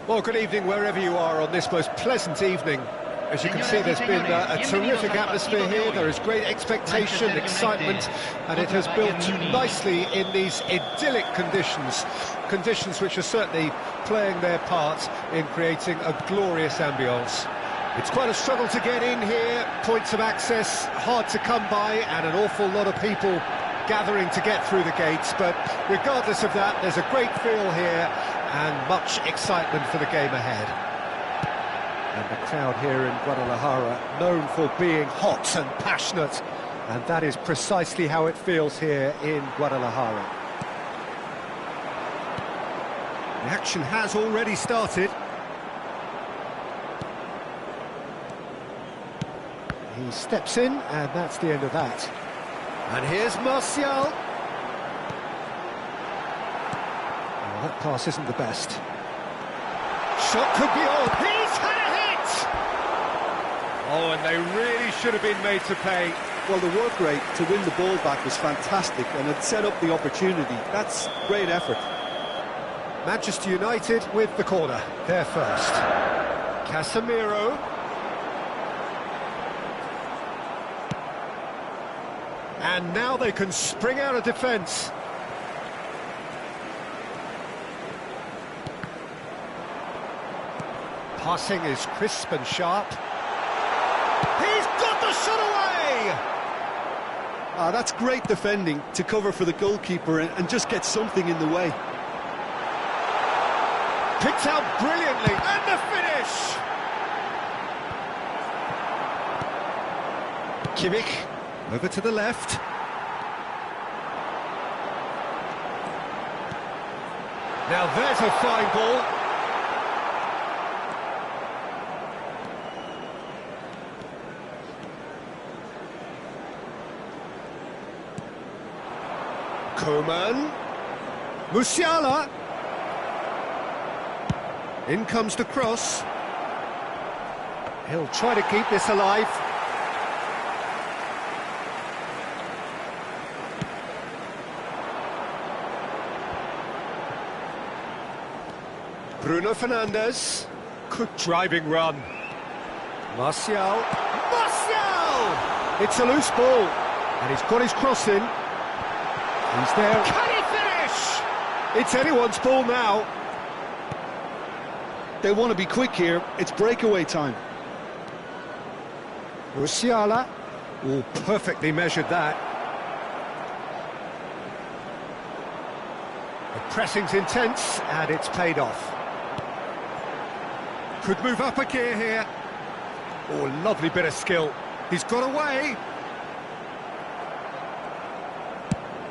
Well, good evening wherever you are on this most pleasant evening. As you can see, there's been a terrific atmosphere here. There is great expectation, excitement, and it has built nicely in these idyllic conditions. Conditions which are certainly playing their part in creating a glorious ambience. It's quite a struggle to get in here, points of access hard to come by, and an awful lot of people gathering to get through the gates, but regardless of that, there's a great feel here and much excitement for the game ahead. And the crowd here in Guadalajara, known for being hot and passionate, and that is precisely how it feels here in Guadalajara. The action has already started. He steps in, and that's the end of that. And here's Martial. Oh, that pass isn't the best. Shot could be on. He's had a hit! Oh, and they really should have been made to pay. Well, the work rate to win the ball back was fantastic, and it set up the opportunity. That's great effort. Manchester United with the corner. They're first. Casemiro. And now they can spring out of defence. Passing is crisp and sharp. He's got the shot away! That's great defending to cover for the goalkeeper and just get something in the way. Picked out brilliantly, and the finish! Kimmich. Over to the left. Now there's a fine ball. Coman. Musiala. In comes the cross. He'll try to keep this alive. Bruno Fernandes. Good driving run. Martial. Martial! It's a loose ball. And he's got his cross in. He's there. Can he finish? It's anyone's ball now. They want to be quick here. It's breakaway time. Musiala. Oh, perfectly measured that. The pressing's intense, and it's paid off. Could move up a gear here. Oh, lovely bit of skill. He's got away.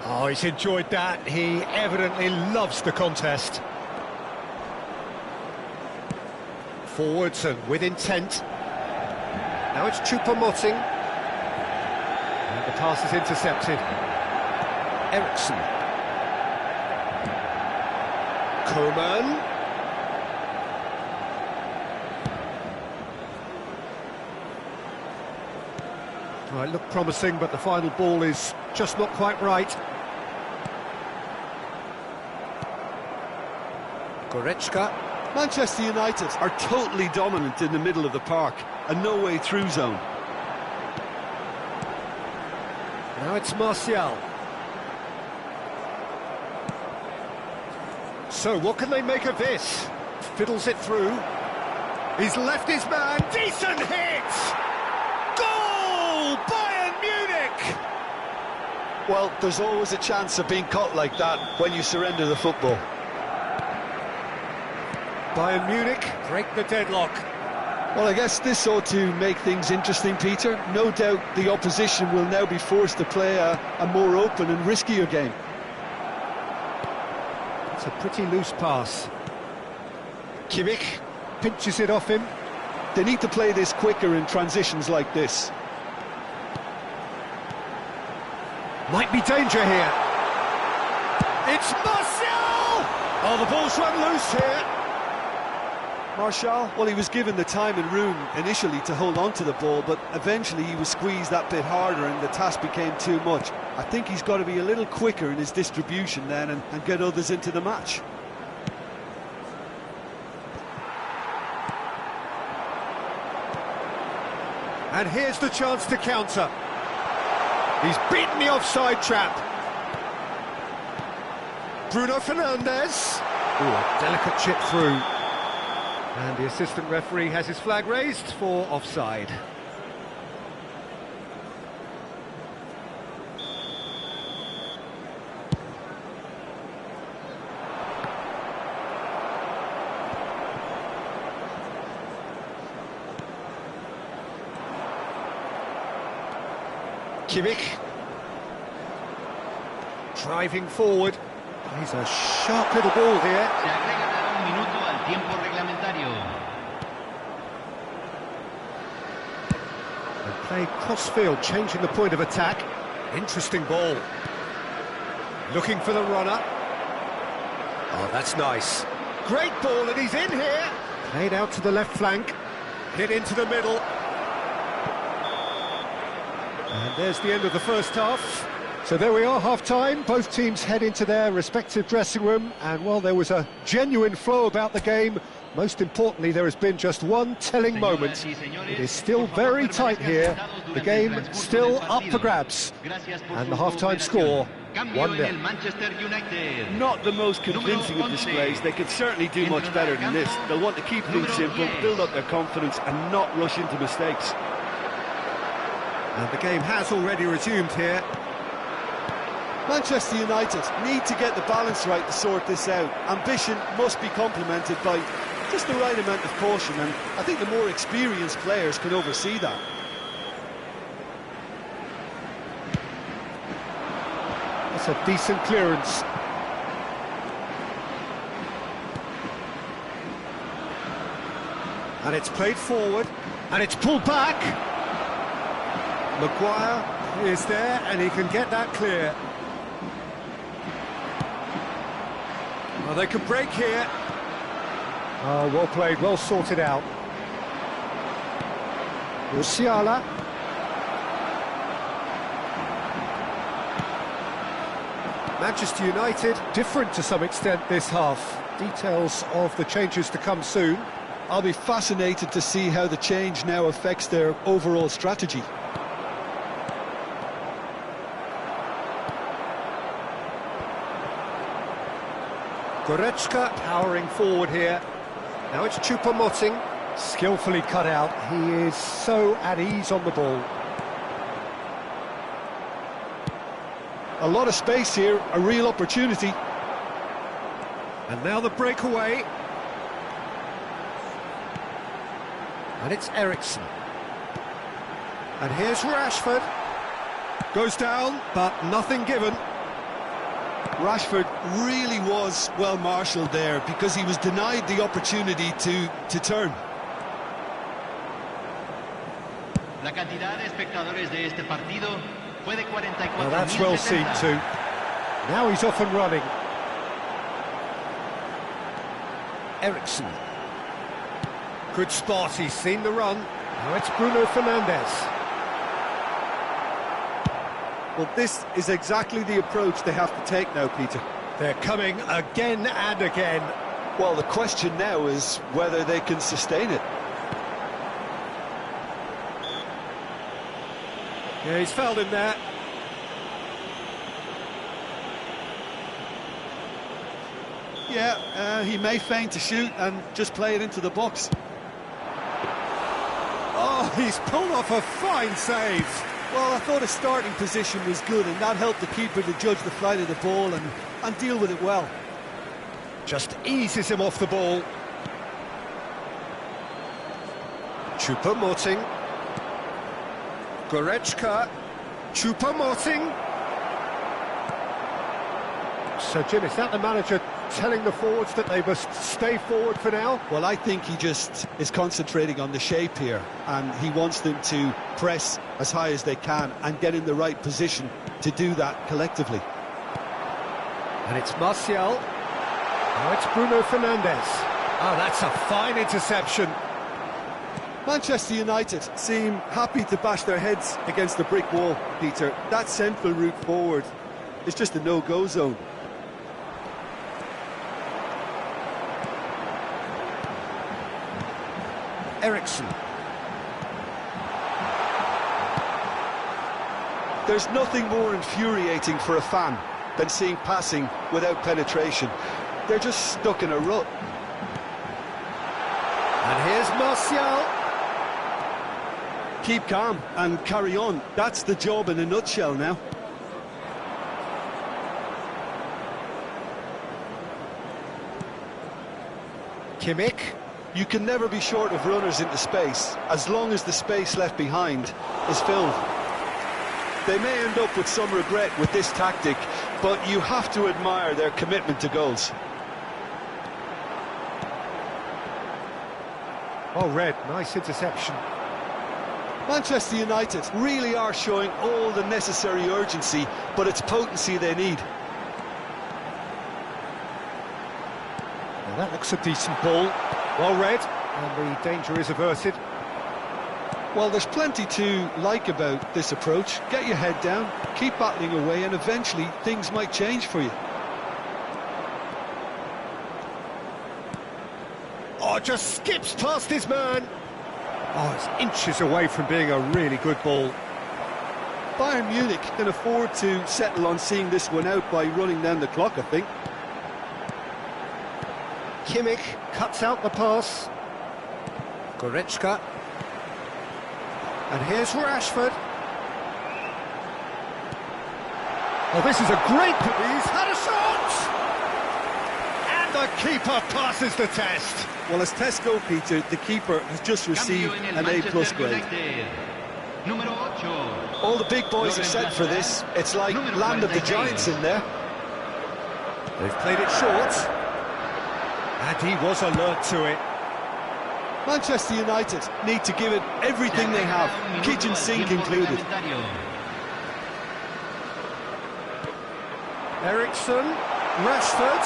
Oh, he's enjoyed that. He evidently loves the contest. Forwards and with intent. Now it's Choupo-Moting. And the pass is intercepted. Eriksson. Coman. Well, it looked promising, but the final ball is just not quite right. Goretzka. Manchester United are totally dominant in the middle of the park, a no-way through zone. Now it's Martial. So what can they make of this? Fiddles it through. He's left his man. Decent hit! Goal! Bayern Munich! Well, there's always a chance of being caught like that when you surrender the football. Bayern Munich break the deadlock. Well, I guess this ought to make things interesting, Peter. No doubt the opposition will now be forced to play a more open and riskier game. It's a pretty loose pass. Kimmich pinches it off him. They need to play this quicker in transitions like this. Might be danger here. It's Martial! Oh, the ball's run loose here. Martial, well, he was given the time and room initially to hold on to the ball, but eventually he was squeezed that bit harder and the task became too much. I think he's got to be a little quicker in his distribution then and get others into the match. And here's the chance to counter. He's beaten the offside trap. Bruno Fernandes. Ooh, a delicate chip through. And the assistant referee has his flag raised for offside. Kimmich. Driving forward. He's a sharp little ball here. They play cross-field, changing the point of attack. Interesting ball. Looking for the runner. Oh, that's nice. Great ball, and he's in here. Played out to the left flank. Hit into the middle. And there's the end of the first half. So there we are, half-time. Both teams head into their respective dressing room. And, well, there was a genuine flow about the game. Most importantly, there has been just one telling moment. It is still very tight here. The game still up for grabs. And the half-time score, 1-0. Not the most convincing of displays. They could certainly do much better than this. They'll want to keep things simple, build up their confidence and not rush into mistakes. And the game has already resumed here. Manchester United need to get the balance right to sort this out. Ambition must be complemented by just the right amount of caution, and I think the more experienced players can oversee that. That's a decent clearance. And it's played forward, and it's pulled back. Maguire is there, and he can get that clear. Well, they can break here. Oh, well played, well sorted out. Musiala. Manchester United, different to some extent this half. Details of the changes to come soon. I'll be fascinated to see how the change now affects their overall strategy. Goretzka powering forward here. Now it's Choupo-Moting, skillfully cut out. He is so at ease on the ball. A lot of space here, a real opportunity. And now the breakaway. And it's Eriksson. And here's Rashford. Goes down, but nothing given. Rashford really was well marshalled there because he was denied the opportunity to turn. La cantidad de espectadores de este partido fue de 44.070. Well, that's well seen too. Now he's off and running. Ericsson. Good spot, he's seen the run. Now it's Bruno Fernandes. Well, this is exactly the approach they have to take now, Peter. They're coming again and again. Well, the question now is whether they can sustain it. Yeah, he's fouled him there. Yeah, he may feign to shoot and just play it into the box. Oh, he's pulled off a fine save. Well, I thought his starting position was good, and that helped the keeper to judge the flight of the ball and deal with it well. Just eases him off the ball. Choupo-Moting. Goretzka. Choupo-Moting. So, Jim, is that the manager telling the forwards that they must stay forward for now? Well, I think he just is concentrating on the shape here, and he wants them to press as high as they can and get in the right position to do that collectively. And it's Martial. Now it's Bruno Fernandes. Oh, that's a fine interception. Manchester United seem happy to bash their heads against the brick wall, Peter. That central route forward is just a no-go zone. Ericsson. There's nothing more infuriating for a fan than seeing passing without penetration. They're just stuck in a rut. And here's Martial. Keep calm and carry on. That's the job in a nutshell now. Kimmich. You can never be short of runners into space, as long as the space left behind is filled. They may end up with some regret with this tactic, but you have to admire their commitment to goals. Oh, Red, nice interception. Manchester United really are showing all the necessary urgency, but it's potency they need. Now that looks a decent ball. Well read, and the danger is averted. Well, there's plenty to like about this approach. Get your head down, keep battling away, and eventually things might change for you. Oh, just skips past his man. Oh, it's inches away from being a really good ball. Bayern Munich can afford to settle on seeing this one out by running down the clock, I think. Kimmich cuts out the pass. Goretzka. And here's Rashford. Oh, this is a great... He's had a shot! And the keeper passes the test. Well, as tests go, Peter, the keeper has just received an A+ grade. All the big boys are set for this. It's like Land of the Giants in there. They've played it short. And he was alert to it. Manchester United need to give it everything they have, kitchen sink included. Ericsson, Rashford.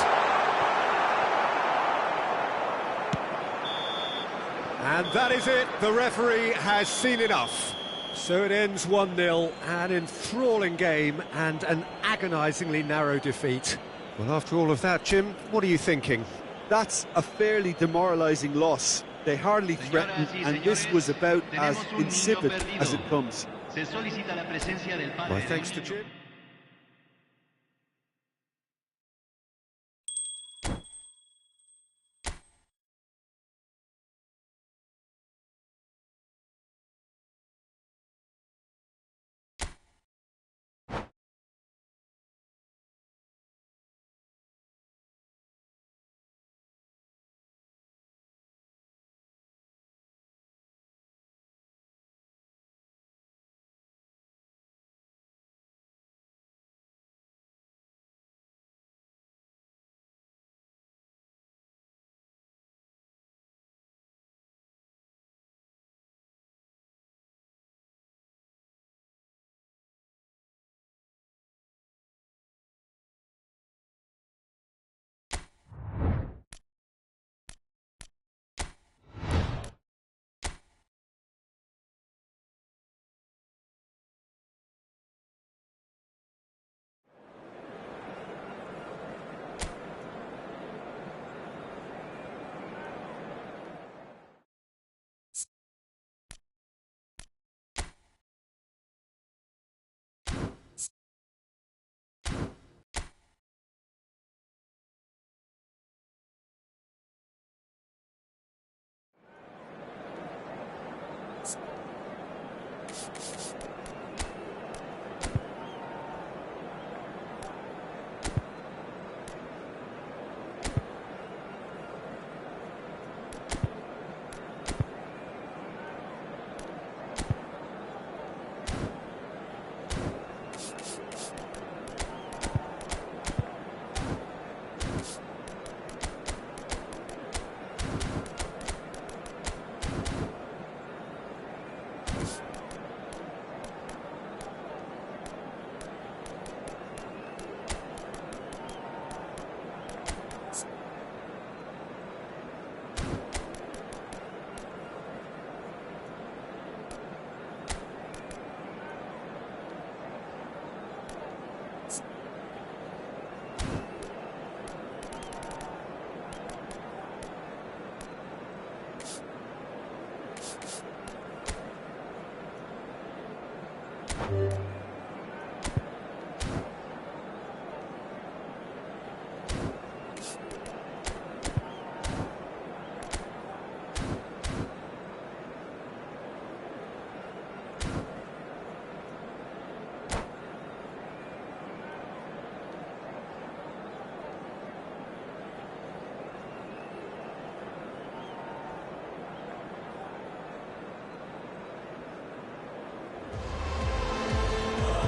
And that is it. The referee has seen enough. So it ends 1-0, an enthralling game and an agonisingly narrow defeat. Well, after all of that, Jim, what are you thinking? That's a fairly demoralising loss. They hardly threatened, and this was about as insipid as it comes. My thanks to Jim.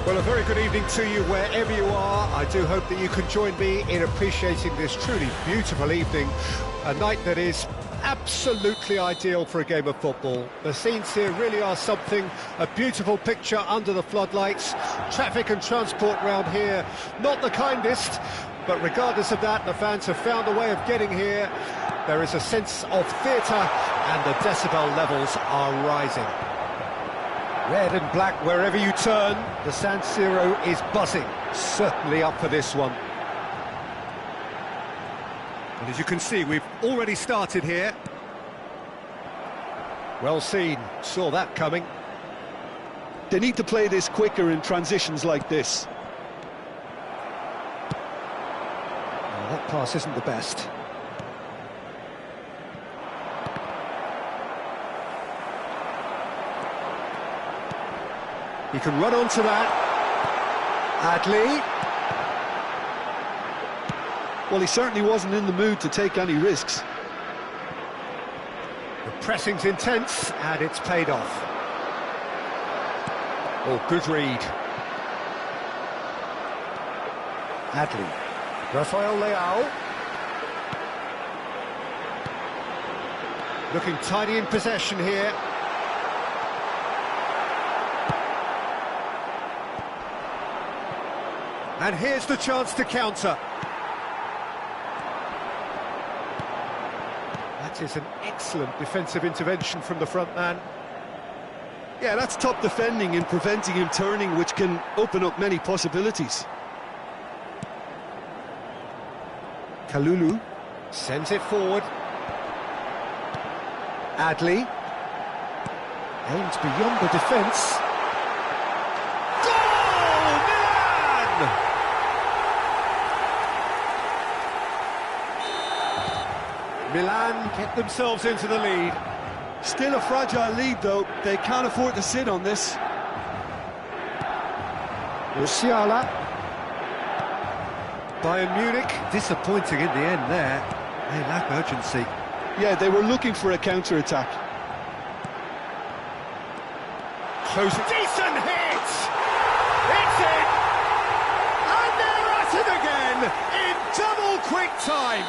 Well, a very good evening to you wherever you are. I do hope that you can join me in appreciating this truly beautiful evening, a night that is absolutely ideal for a game of football. The scenes here really are something, a beautiful picture under the floodlights. Traffic and transport round here, not the kindest, but regardless of that, the fans have found a way of getting here. There is a sense of theatre and the decibel levels are rising. Red and black wherever you turn, the San Siro is buzzing, certainly up for this one. And as you can see, we've already started here. Well seen, saw that coming. They need to play this quicker in transitions like this. Well, that pass isn't the best. He can run onto that. Adley. Well, he certainly wasn't in the mood to take any risks. The pressing's intense, and it's paid off. Oh, good read. Adley. Rafael Leao. Looking tidy in possession here. And here's the chance to counter. That is an excellent defensive intervention from the front man. Yeah, that's top defending and preventing him turning, which can open up many possibilities. Kalulu sends it forward. Adley aims beyond the defence. Goal! Milan! Milan get themselves into the lead. Still a fragile lead, though. They can't afford to sit on this. Musiala. Bayern Munich, disappointing in the end there. They lack urgency. Yeah, they were looking for a counter-attack. Close. Decent hit! It's in! And they're at it again in double quick time.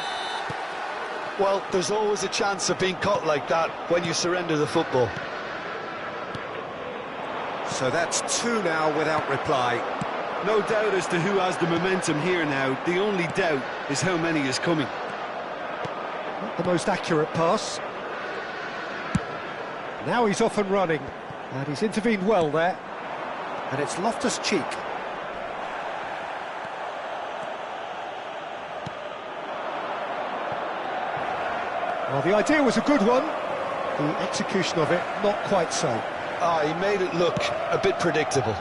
Well, there's always a chance of being caught like that when you surrender the football. So that's two now without reply. No doubt as to who has the momentum here now. The only doubt is how many is coming. Not the most accurate pass. Now he's off and running. And he's intervened well there. And it's Loftus-Cheek. Well, the idea was a good one. The execution of it, not quite so. He made it look a bit predictable.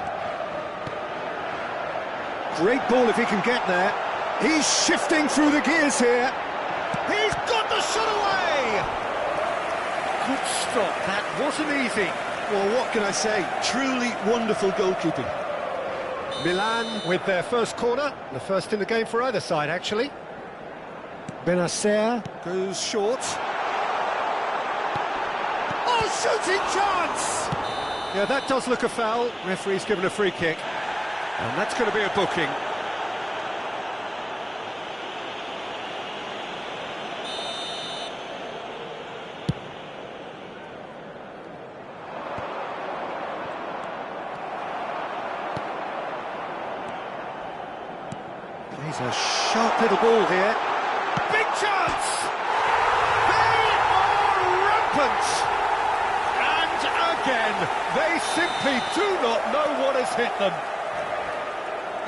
Great ball if he can get there. He's shifting through the gears here. He's got the shot away! Good stop, that wasn't easy. Well, what can I say? Truly wonderful goalkeeping. Milan with their first corner, the first in the game for either side, actually. Benacer goes short. Oh, shooting chance! Yeah, that does look a foul. Referee's given a free kick. And that's going to be a booking. Plays a sharp little ball here. Big chance! They are rampant! And again, they simply do not know what has hit them.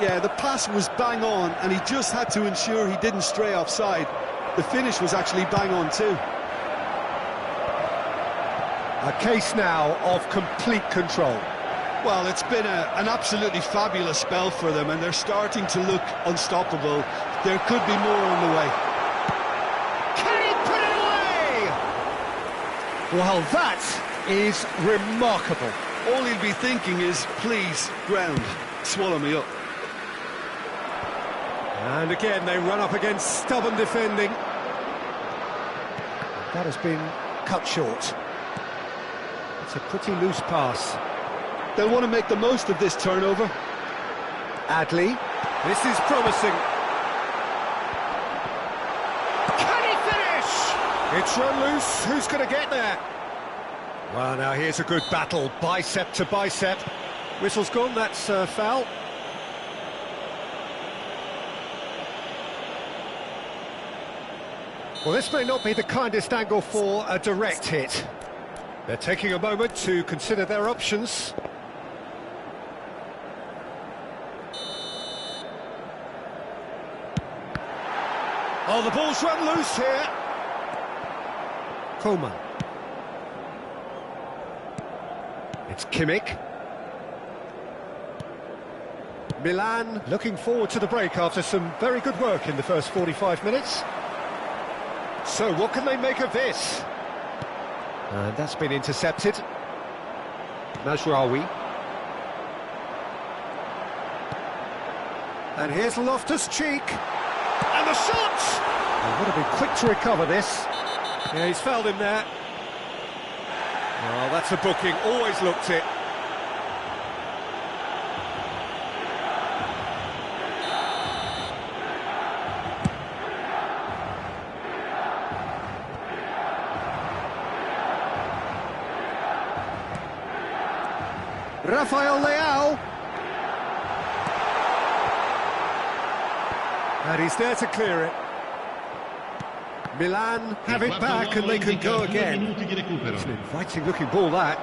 Yeah, the pass was bang on, and he just had to ensure he didn't stray offside. The finish was actually bang on too. A case now of complete control. Well, it's been an absolutely fabulous spell for them, and they're starting to look unstoppable. There could be more on the way. Can he put it away? Well, that is remarkable. All he'll be thinking is, please, ground, swallow me up. And again, they run up against stubborn defending. That has been cut short. It's a pretty loose pass. They'll want to make the most of this turnover. Adley, this is promising. Can he finish? It's run loose, who's going to get there? Well, now here's a good battle, bicep to bicep. Whistle's gone, that's foul. Well, this may not be the kindest angle for a direct hit. They're taking a moment to consider their options. Oh, the ball's run loose here. Coman. It's Kimmich. Milan looking forward to the break after some very good work in the first 45 minutes. So what can they make of this? And that's been intercepted. Mazraoui. And here's Loftus-Cheek. And the shot! He would have been quick to recover this. Yeah, he's fouled him there. Well, that's a booking, always looked it. Rafael Leao. And he's there to clear it. Milan have it back and they can go again. It's an inviting looking ball, that.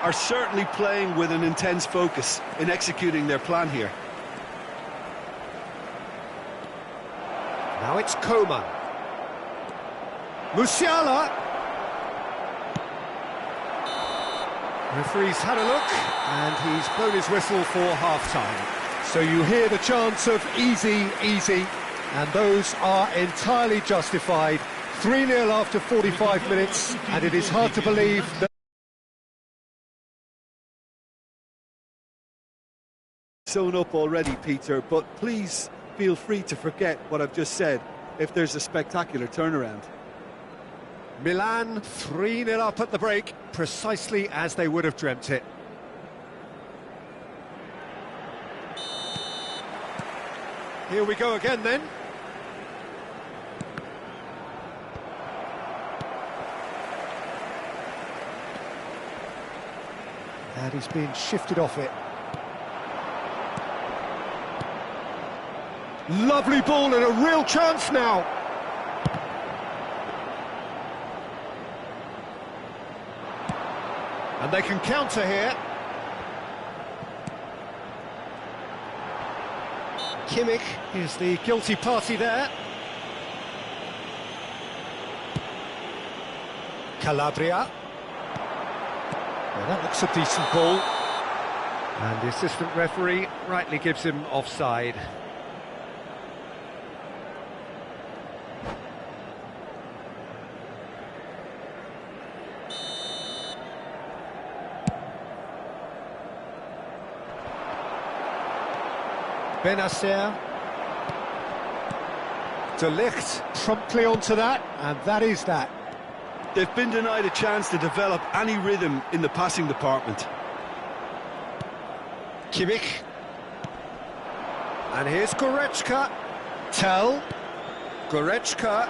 Are certainly playing with an intense focus in executing their plan here. Now it's Coman. Musiala. Referee's had a look, and he's blown his whistle for half-time. So you hear the chants of easy, easy, and those are entirely justified. 3-0 after 45 minutes, and it is hard to believe that... Sewn up already, Peter, but please feel free to forget what I've just said if there's a spectacular turnaround. Milan 3-0 up at the break, precisely as they would have dreamt it. Here we go again then. And he's being shifted off it. Lovely ball and a real chance now. And they can counter here. Kimmich is the guilty party there. Calabria. Well, that looks a decent ball. And the assistant referee rightly gives him offside. Benacer. De Ligt promptly onto that, and that is that. They've been denied a chance to develop any rhythm in the passing department. Kimmich. And here's Goretzka. Tell. Goretzka.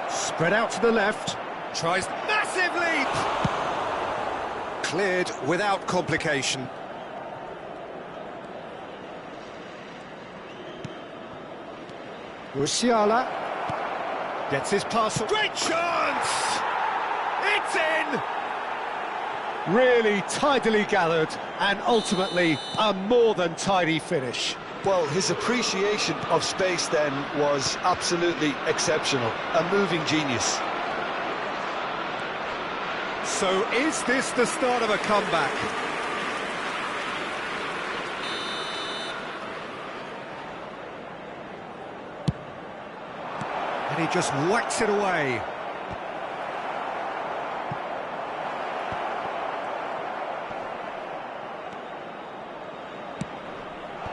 Spread out to the left. Tries massive leap. Cleared without complication. Musiala gets his pass. Great chance! It's in! Really tidily gathered, and ultimately a more than tidy finish. Well, his appreciation of space then was absolutely exceptional. A moving genius. So is this the start of a comeback? And he just whacks it away.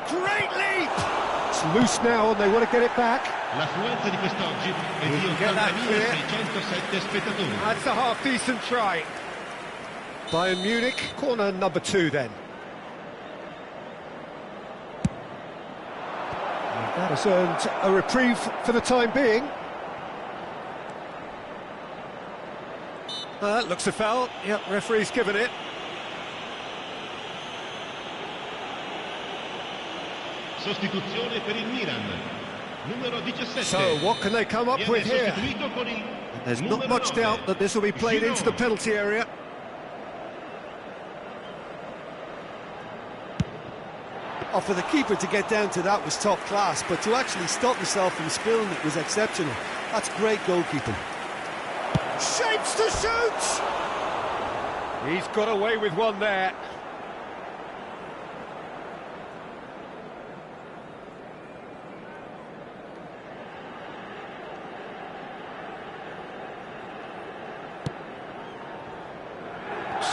Great leap! It's loose now and they want to get it back. L'affluenza di quest'oggi è di Get that clear. 80.607 spettatori. That's a half-decent try. Bayern Munich, corner number 2 then. And that has earned a reprieve for the time being. Looks a foul. Yep, referee's given it. Sostituzione per il Milan. Numero 17. So, what can they come up with here? Sostituito con il There's not numero much 9. doubt that this will be played into the penalty area. Oh, for the keeper to get down to that was top class, but to actually stop himself from spilling it was exceptional. That's great goalkeeping. Shapes to shoot! He's got away with one there.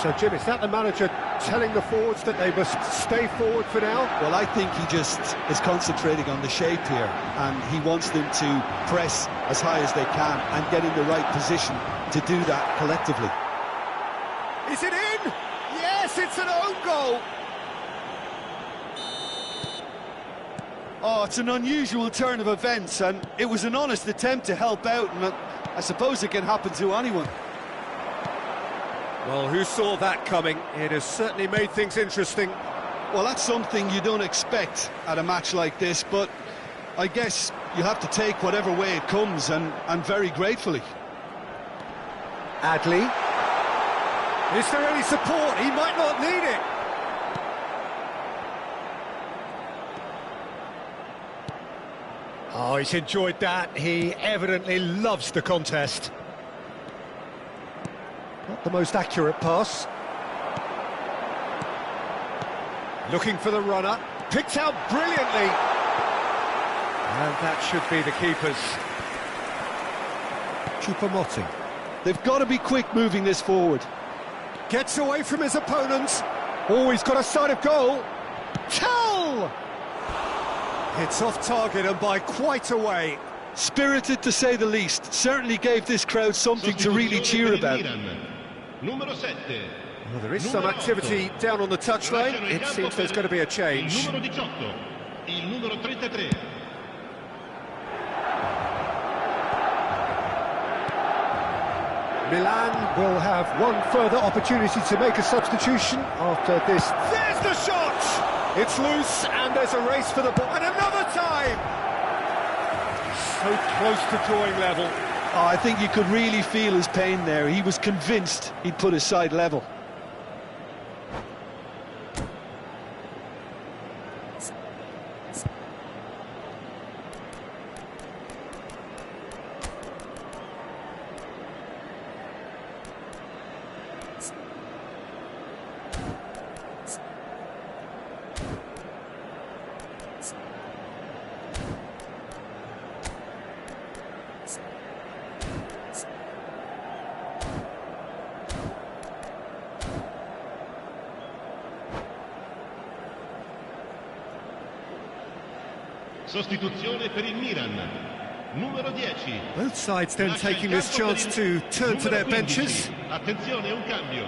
So, Jim, is that the manager telling the forwards that they must stay forward for now? Well, I think he just is concentrating on the shape here, and he wants them to press as high as they can and get in the right position to do that collectively. Is it in? Yes, it's an own goal. Oh, it's an unusual turn of events, and it was an honest attempt to help out, and I suppose it can happen to anyone. Well, who saw that coming? It has certainly made things interesting. Well, that's something you don't expect at a match like this, but I guess you have to take whatever way it comes, and very gratefully. Adley. Is there any support? He might not need it. Oh, he's enjoyed that. He evidently loves the contest. Not the most accurate pass. Looking for the runner. Picked out brilliantly. And that should be the keeper's. Choupo-Moting. They've got to be quick moving this forward. Gets away from his opponents. Oh, he's got a sight of goal. Tell! It's off target and by quite a way. Spirited to say the least. Certainly gave this crowd something to really cheer about. Numero 7. Well, there is some activity down on the touchline. It seems there's going to be a change. Numero 18. Il numero 33. Milan will have one further opportunity to make a substitution after this. There's the shot! It's loose and there's a race for the ball. And another time! So close to drawing level. Oh, I think you could really feel his pain there. He was convinced he'd put his side level. Sostituzione per il Milan. Numero 10. Both sides then taking this chance to turn to their benches. Attenzione, un cambio.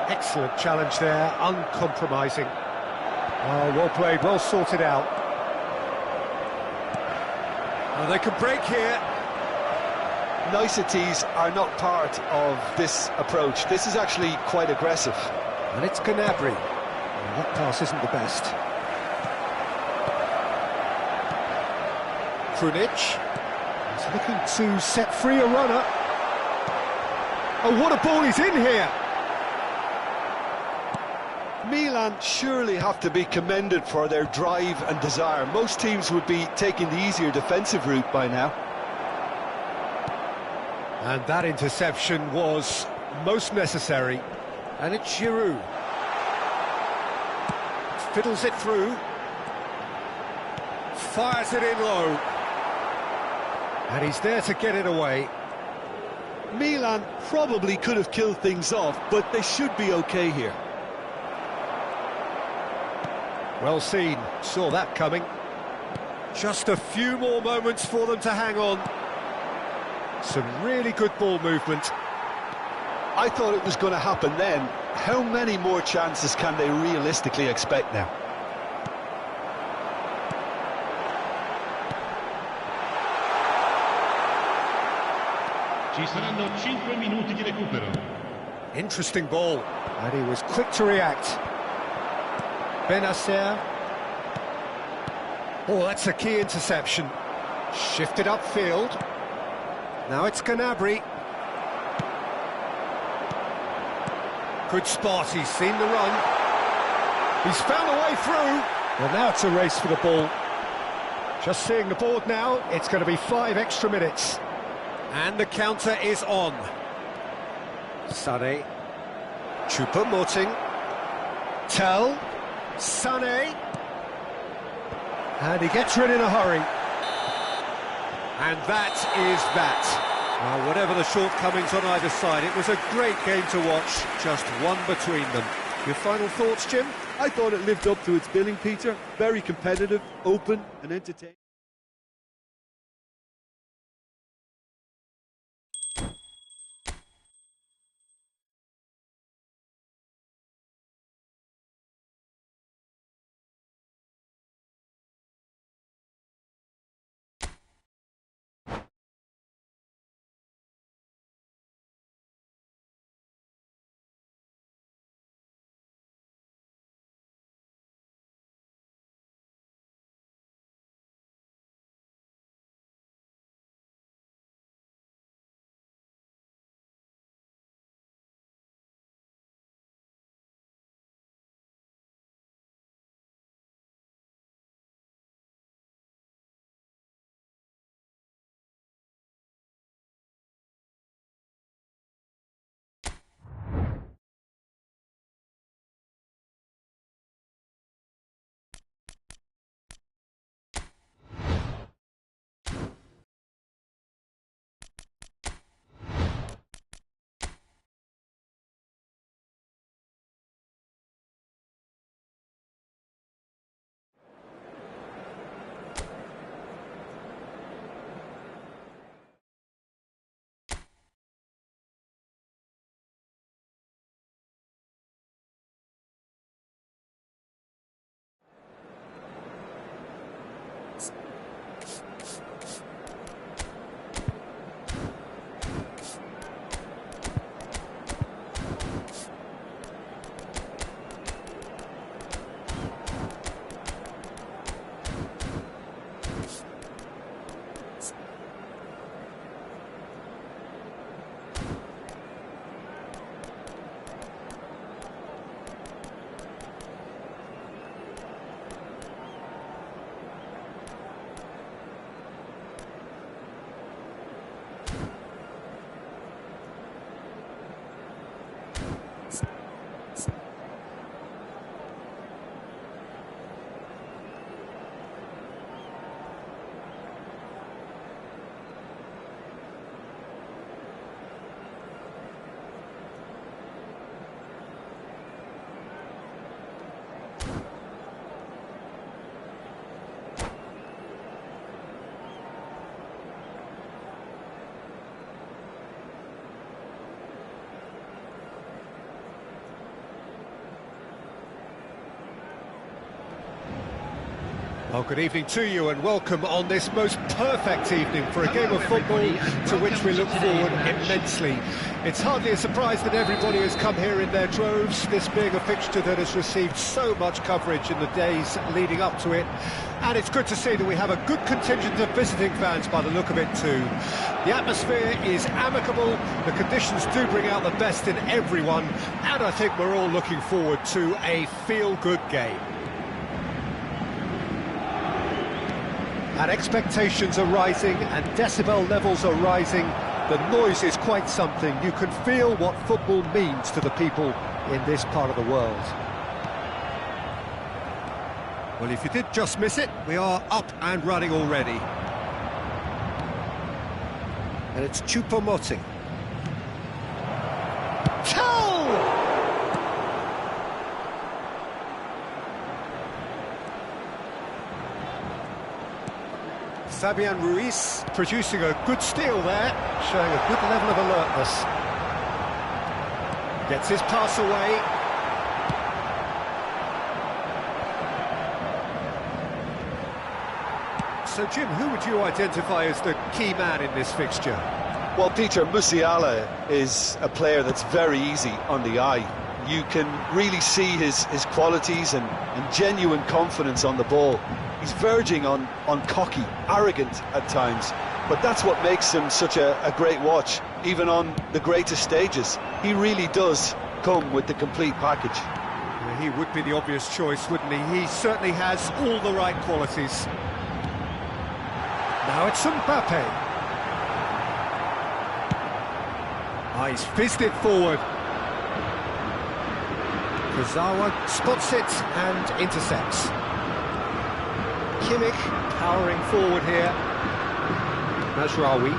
Excellent challenge there, uncompromising. Oh, well played, well sorted out. Oh, they can break here. Niceties are not part of this approach. This is actually quite aggressive. And it's Gnabry. Well, that pass isn't the best. Krunic. He's looking to set free a runner. Oh, what a ball he's in here! Milan surely have to be commended for their drive and desire. Most teams would be taking the easier defensive route by now. And that interception was most necessary. And it's Giroud. Fiddles it through. Fires it in low. And he's there to get it away. Milan probably could have killed things off, but they should be okay here. Well seen, saw that coming. Just a few more moments for them to hang on. Some really good ball movement. I thought it was going to happen then. How many more chances can they realistically expect now? Ci saranno 5 minuti di recupero. Interesting ball, and he was quick to react. Benacer. Oh, that's a key interception. Shifted upfield. Now it's Gnabry. Good spot, he's seen the run. He's found a way through. Well, now it's a race for the ball. Just seeing the board now, it's going to be 5 extra minutes. And the counter is on. Sané. Choupo-Moting. Tel. Sané. And he gets rid in a hurry. And that is that. Well, whatever the shortcomings on either side, it was a great game to watch, just one between them. Your final thoughts, Jim? I thought it lived up to its billing, Peter. Very competitive, open and entertaining. Well, good evening to you and welcome on this most perfect evening for a game of football to which we look forward immensely. It's hardly a surprise that everybody has come here in their droves, this being a fixture that has received so much coverage in the days leading up to it. And it's good to see that we have a good contingent of visiting fans by the look of it too. The atmosphere is amicable, the conditions do bring out the best in everyone, and I think we're all looking forward to a feel-good game. And expectations are rising and decibel levels are rising. The noise is quite something. You can feel what football means to the people in this part of the world. Well, if you did just miss it, we are up and running already. And it's Choupo-Moting. Fabian Ruiz producing a good steal there, showing a good level of alertness. Gets his pass away. So, Jim, who would you identify as the key man in this fixture? Well, Peter, Musiala is a player that's very easy on the eye. You can really see his qualities and genuine confidence on the ball. He's verging on cocky, arrogant at times, but that's what makes him such a great watch, even on the greatest stages. He really does come with the complete package. Yeah, he would be the obvious choice, wouldn't he? He certainly has all the right qualities. Now it's Mbappe. He's fizzed it forward. Kurzawa spots it and intercepts. Kimmich powering forward here. Mazraoui.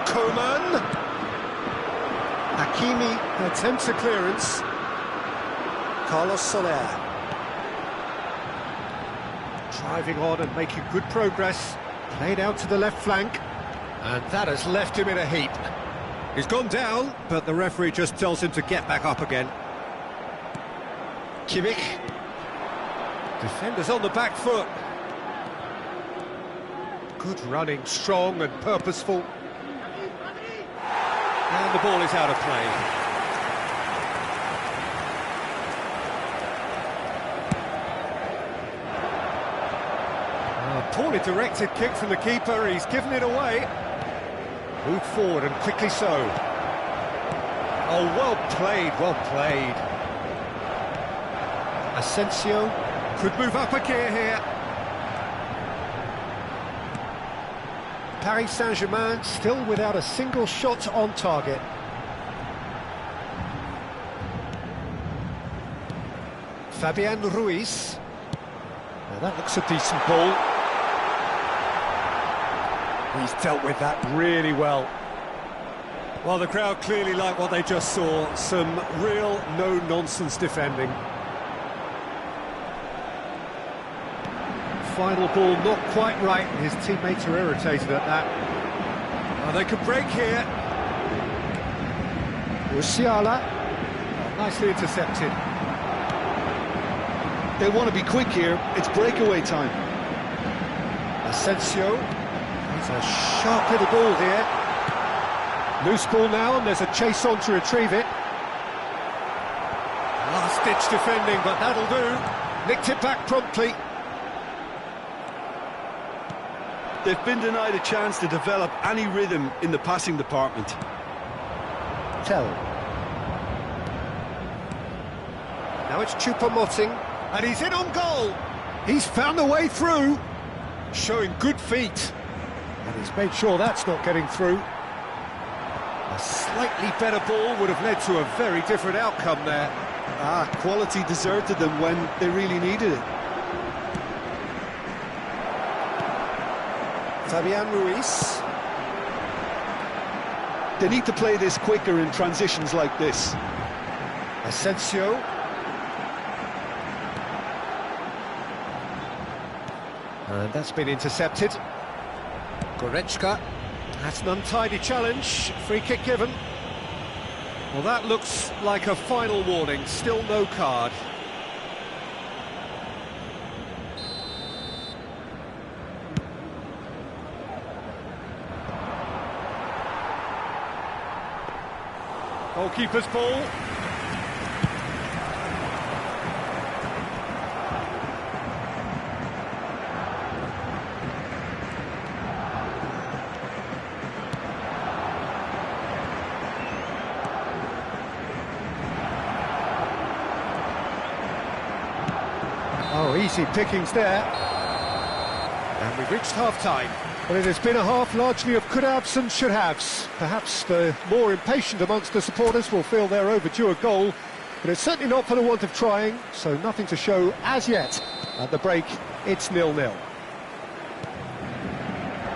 Coman. Hakimi attempts a clearance. Carlos Soler. Driving on and making good progress. Played out to the left flank. And that has left him in a heap. He's gone down, but the referee just tells him to get back up again. Kimmich. Defenders on the back foot. Good running, strong and purposeful. And the ball is out of play. A poorly directed kick from the keeper, he's given it away. Moved forward and quickly so. Oh, well played, well played. Asensio could move up a gear here. Paris Saint-Germain still without a single shot on target. Fabian Ruiz. Now that looks a decent ball. He's dealt with that really well. Well, the crowd clearly like what they just saw. Some real no-nonsense defending. Final ball not quite right. His teammates are irritated at that. Well, they could break here. Musiala. Nicely intercepted. They want to be quick here. It's breakaway time. Asensio. It's a sharp little ball here. Loose ball now, and there's a chase on to retrieve it. Last-ditch defending, but that'll do. Nicked it back promptly. They've been denied a chance to develop any rhythm in the passing department. Tell. Now it's Choupo-Moting, and he's in on goal. He's found a way through, showing good feet. And he's made sure that's not getting through. A slightly better ball would have led to a very different outcome there. Quality deserted them when they really needed it. Fabian Ruiz. They need to play this quicker in transitions like this. Asensio. And that's been intercepted. Goretzka. That's an untidy challenge. Free kick given. Well, that looks like a final warning. Still no card. Goalkeeper's ball. Oh, easy pickings there. And we've reached half-time. Well, it has been a half largely of could-haves and should-haves. Perhaps the more impatient amongst the supporters will feel they're overdue a goal, but it's certainly not for the want of trying, so nothing to show as yet. At the break, it's 0-0.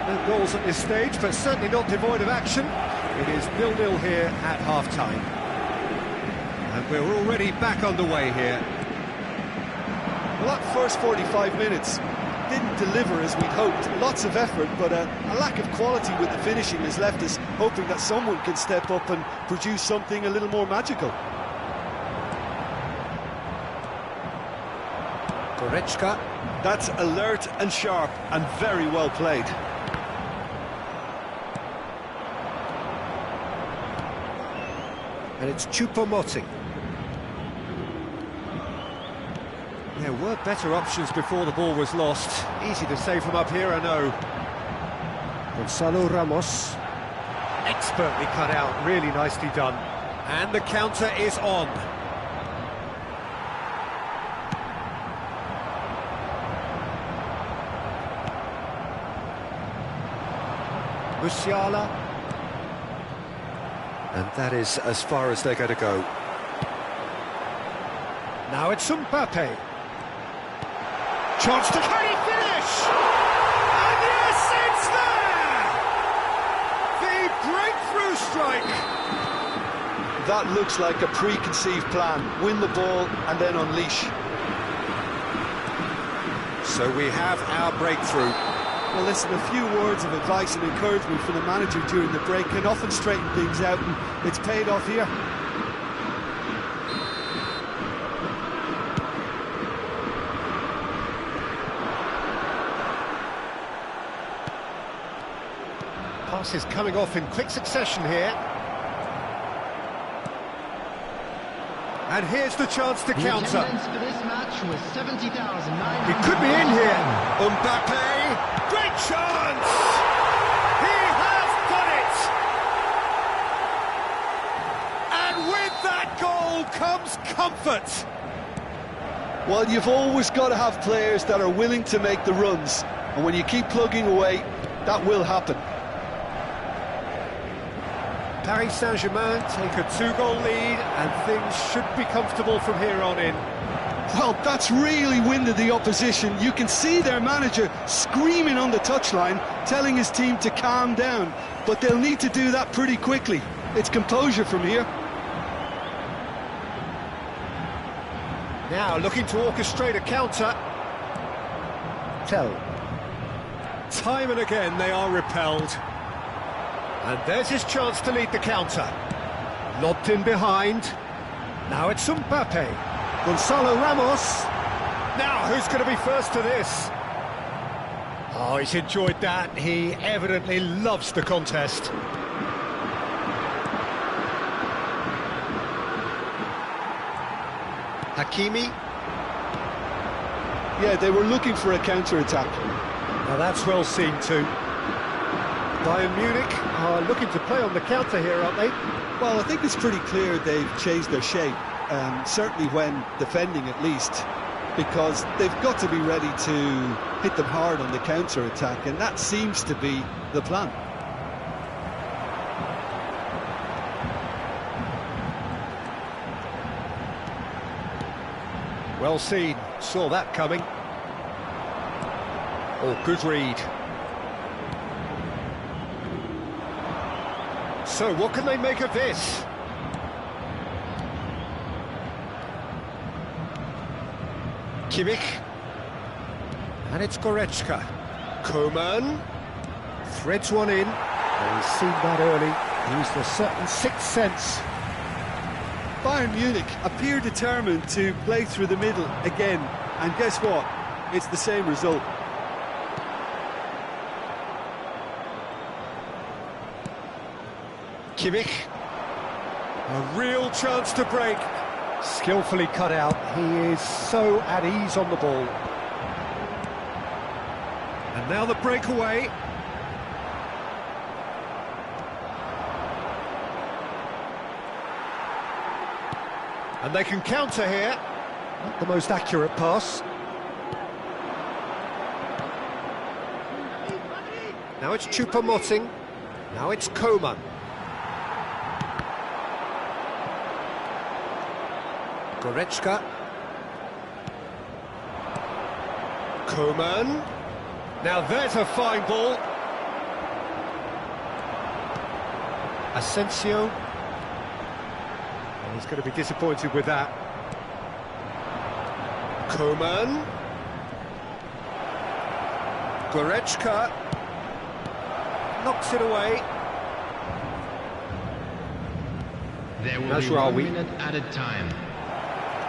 No goals at this stage, but certainly not devoid of action. It is 0-0 here at half-time. And we're already back underway here. Well, that first 45 minutes didn't deliver as we'd hoped. Lots of effort, but a lack of quality with the finishing has left us hoping that someone can step up and produce something a little more magical. Goretzka. That's alert and sharp and very well played. And it's Choupo-Moting. There were better options before the ball was lost. Easy to say from up here, I know. Gonzalo Ramos. Expertly cut out, really nicely done. And the counter is on. Musiala. And that is as far as they're going to go. Now it's Mbappe. Chance to... Can he finish? And yes, it's there! The breakthrough strike! That looks like a preconceived plan. Win the ball and then unleash. So we have our breakthrough. Well, listen, a few words of advice and encouragement from the manager during the break can often straighten things out, and it's paid off here. Passes coming off in quick succession here. And here's the chance to counter. For this match was 70,900. He could be in here. Mbappe, great chance! He has done it! And with that goal comes comfort. Well, you've always got to have players that are willing to make the runs, and when you keep plugging away, that will happen. Paris Saint-Germain take a 2-goal lead, and things should be comfortable from here on in. Well, that's really winded the opposition. You can see their manager screaming on the touchline, telling his team to calm down, but they'll need to do that pretty quickly. It's composure from here. Now looking to orchestrate a counter. Tell. Time and again they are repelled. And there's his chance to lead the counter. Lobbed in behind. Now it's Mbappe. Gonzalo Ramos. Now who's going to be first to this? Oh, he's enjoyed that. He evidently loves the contest. Hakimi. Yeah, they were looking for a counter-attack. Now that's well seen too. Bayern Munich are looking to play on the counter here, aren't they? Well, I think it's pretty clear they've changed their shape, certainly when defending at least, because they've got to be ready to hit them hard on the counter-attack, and that seems to be the plan. Well seen, saw that coming. Oh, good read. So, what can they make of this? Kimmich. And it's Goretzka. Coman. Threads one in. And he's seen that early. Used a certain sixth sense. Bayern Munich appear determined to play through the middle again. And guess what? It's the same result. Kimmich. A real chance to break. Skillfully cut out. He is so at ease on the ball. And now the breakaway. And they can counter here. Not the most accurate pass. Now it's Choupo-Moting. Now it's Coman. Goretzka. Coman. Now there's a fine ball. Asensio. Oh, he's going to be disappointed with that. Coman. Goretzka. Knocks it away. There will be 1 minute added time.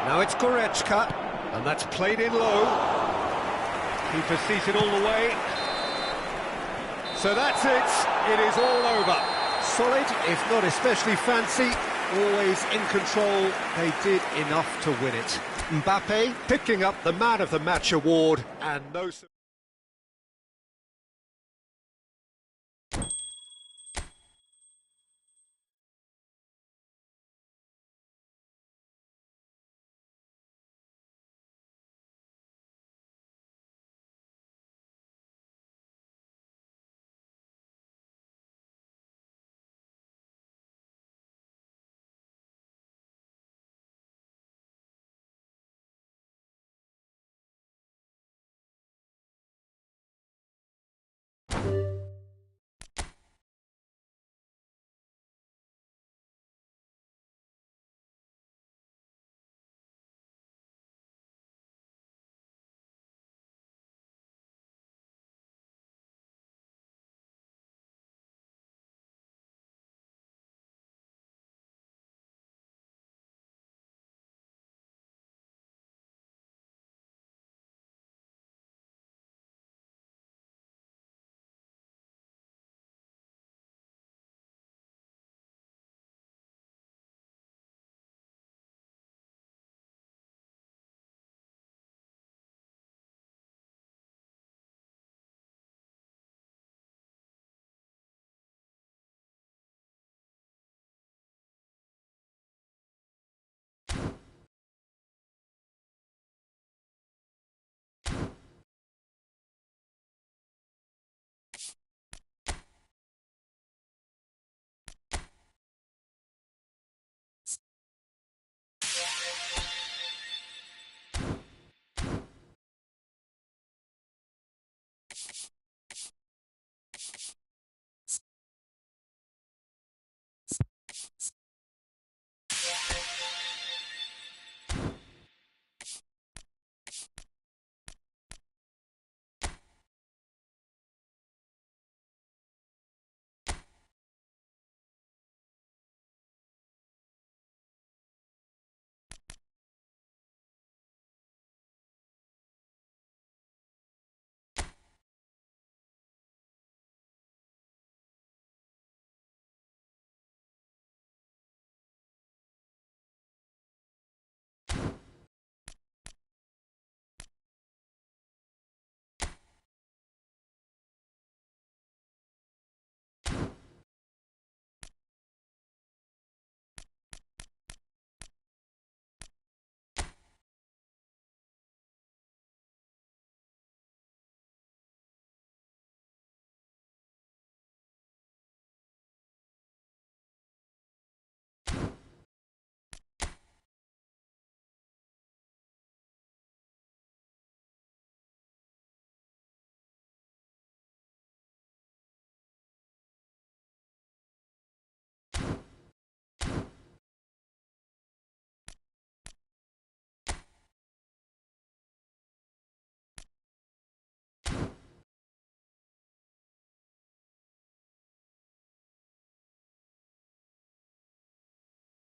Now it's Goretzka, and that's played in low. Keeper sees it all the way. So that's it. It is all over. Solid, if not especially fancy. Always in control. They did enough to win it. Mbappe picking up the Man of the Match award, and no...